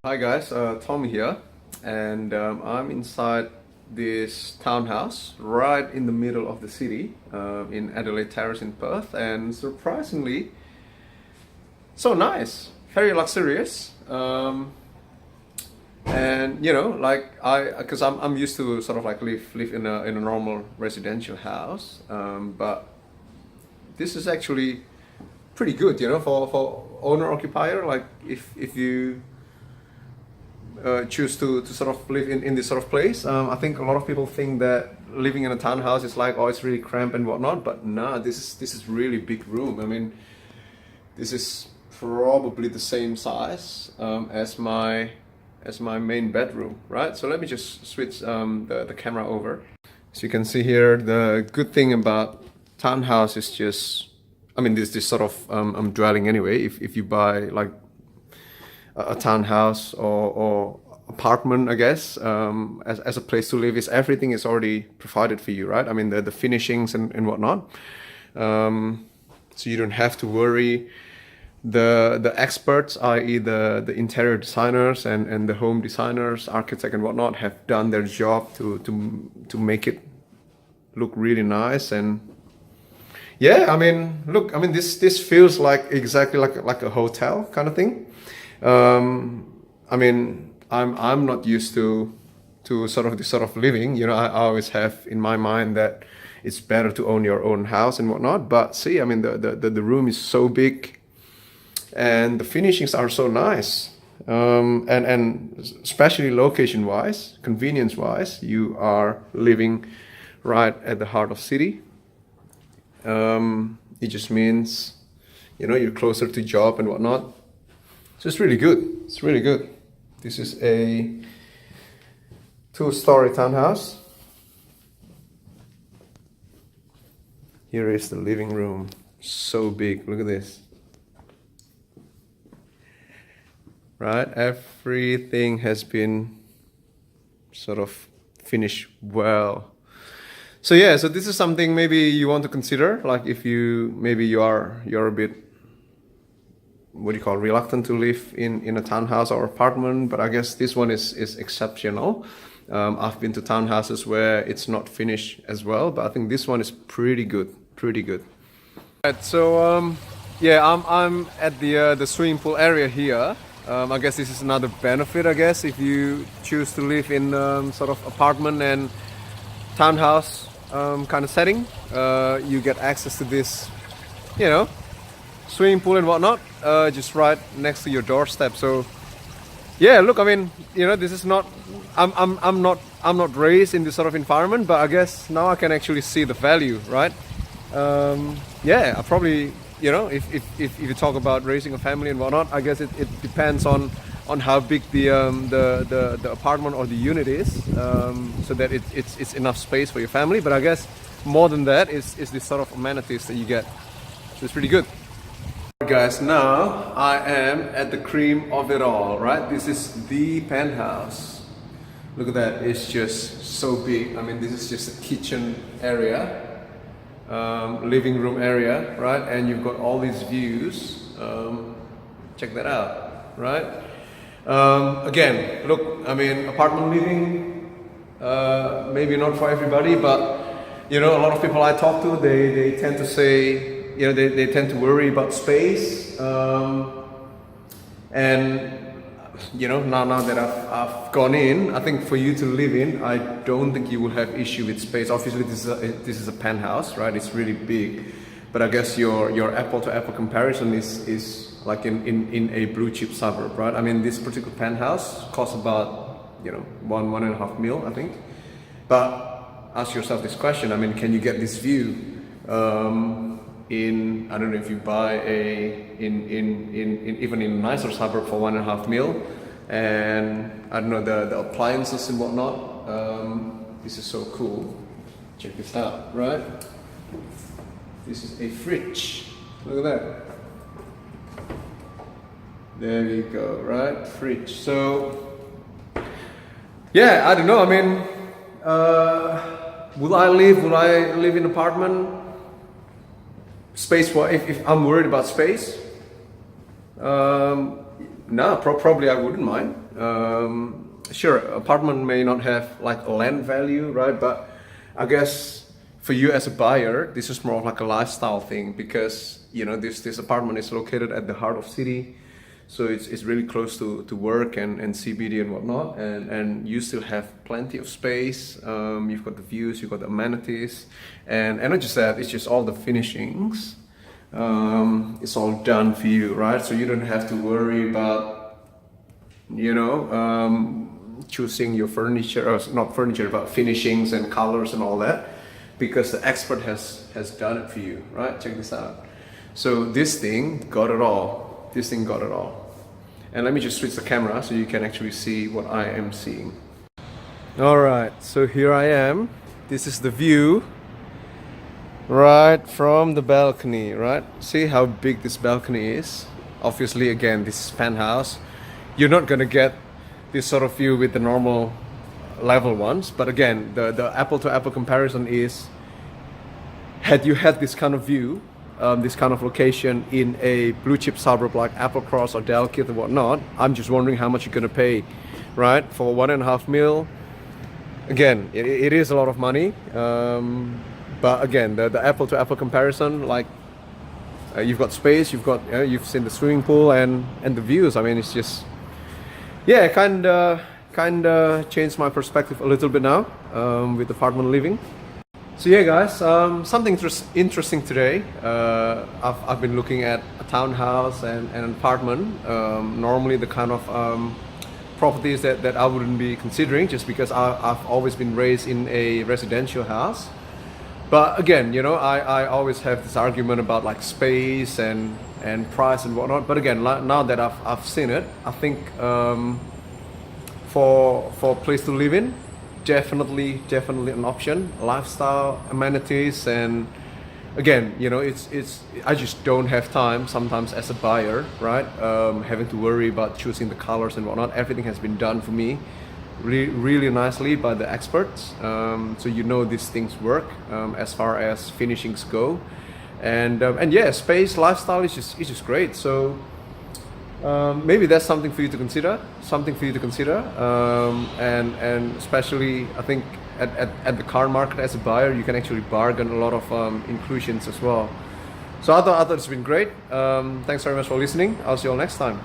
Hi guys, Tom here, and I'm inside this townhouse right in the middle of the city in Adelaide Terrace in Perth, and surprisingly, so nice, very luxurious, and like because I'm used to sort of like live in a normal residential house, but this is actually pretty good, for owner occupier. Like if you choose to sort of live in this sort of place. I think a lot of people think that living in a townhouse is like, oh, it's really cramped and whatnot, but nah, this is really big room. I mean, this is probably the same size as my main bedroom, right? So let me just switch the camera over. As you can see here, the good thing about townhouse is just, I mean, this sort of dwelling anyway. If you buy like a townhouse or apartment, I guess, as a place to live, is everything is already provided for you, right? I mean, the finishings and whatnot. So you don't have to worry. The experts, i.e. the interior designers and the home designers, architect and whatnot, have done their job to make it look really nice. And yeah, I mean, look, I mean, this feels like exactly like a hotel kind of thing. I mean, I'm not used to sort of this sort of living. I always have in my mind that it's better to own your own house and whatnot. But see, I mean, the room is so big, and the finishings are so nice. And especially location wise, convenience wise, you are living right at the heart of city. It just means, you're closer to job and whatnot. So it's really good. It's really good. This is a 2-story townhouse. Here is the living room. So big. Look at this. Right? Everything has been sort of finished well. So yeah, so this is something maybe you want to consider. Like if you're a bit, what do you call, reluctant to live in a townhouse or apartment, but I guess this one is exceptional. I've been to townhouses where it's not finished as well, but I think this one is pretty good. Right, so yeah, I'm at the swimming pool area here. I guess this is another benefit, I guess, if you choose to live in sort of apartment and townhouse kind of setting. You get access to this, swimming pool and whatnot, just right next to your doorstep. So yeah, look, I mean, this is not, I'm not raised in this sort of environment, but I guess now I can actually see the value, right? Yeah, I probably, if you talk about raising a family and whatnot, I guess it depends on how big the apartment or the unit is, so that it's enough space for your family. But I guess more than that is this sort of amenities that you get. So it's pretty good. Guys, now I am at the cream of it all, right? This is the penthouse. Look at that, it's just so big. I mean, this is just a kitchen area, living room area, right? And you've got all these views. Check that out, right? Again, look, I mean, apartment living, maybe not for everybody, but a lot of people I talk to, they tend to say, they tend to worry about space, and now that I've gone in, I think for you to live in, I don't think you will have issue with space. Obviously, this is a penthouse, right? It's really big, but I guess your apple to apple comparison is like in a blue chip suburb, right? I mean, this particular penthouse costs about 1.5 mil, I think. But ask yourself this question: I mean, can you get this view? I don't know if you buy even in a nicer suburb for 1.5 mil, and I don't know the appliances and whatnot. This is so cool. Check this out, right? This is a fridge. Look at that. There you go, right? Fridge. So yeah, I don't know. I mean, will I live in an apartment? Space for if I'm worried about space, no, probably I wouldn't mind. Sure, apartment may not have like a land value, right? But I guess for you as a buyer, this is more of like a lifestyle thing, because you know this apartment is located at the heart of city, so it's really close to work and CBD and whatnot, and you still have plenty of space. You've got the views, you've got the amenities, and not just that, it's just all the finishings. It's all done for you, right? So you don't have to worry about, you know, choosing your furniture, or not furniture, but finishings and colors and all that, because the expert has done it for you, right? Check this out. So this thing got it all. This thing got it all. And let me just switch the camera so you can actually see what I am seeing. All right, so here I am. This is the view right from the balcony, right? See how big this balcony is? Obviously, again, this is penthouse. You're not gonna get this sort of view with the normal level ones, but again, the apple to apple comparison is, had you had this kind of view, this kind of location in a blue chip suburb like Applecross or Dalkeith or whatnot, I'm just wondering how much you're gonna pay, right? For 1.5 mil. Again, it is a lot of money, but again, the apple to apple comparison, like you've got space, you've seen the swimming pool and the views. I mean, it's just, yeah, kind of changed my perspective a little bit now with apartment living. So yeah, guys, something interesting today. I've been looking at a townhouse and an apartment. Normally the kind of properties that I wouldn't be considering, just because I've always been raised in a residential house. But again, you know, I always have this argument about like space and price and whatnot. But again, now that I've seen it, I think for a place to live in, definitely an option. Lifestyle, amenities, and again, you know, it's I just don't have time sometimes as a buyer, right? Having to worry about choosing the colors and whatnot. Everything has been done for me really nicely by the experts, so you know these things work as far as finishings go, and yeah, space, lifestyle is just great. So maybe that's something for you to consider, and especially I think at the car market as a buyer, you can actually bargain a lot of inclusions as well. So I thought it's been great. Thanks very much for listening. I'll see you all next time.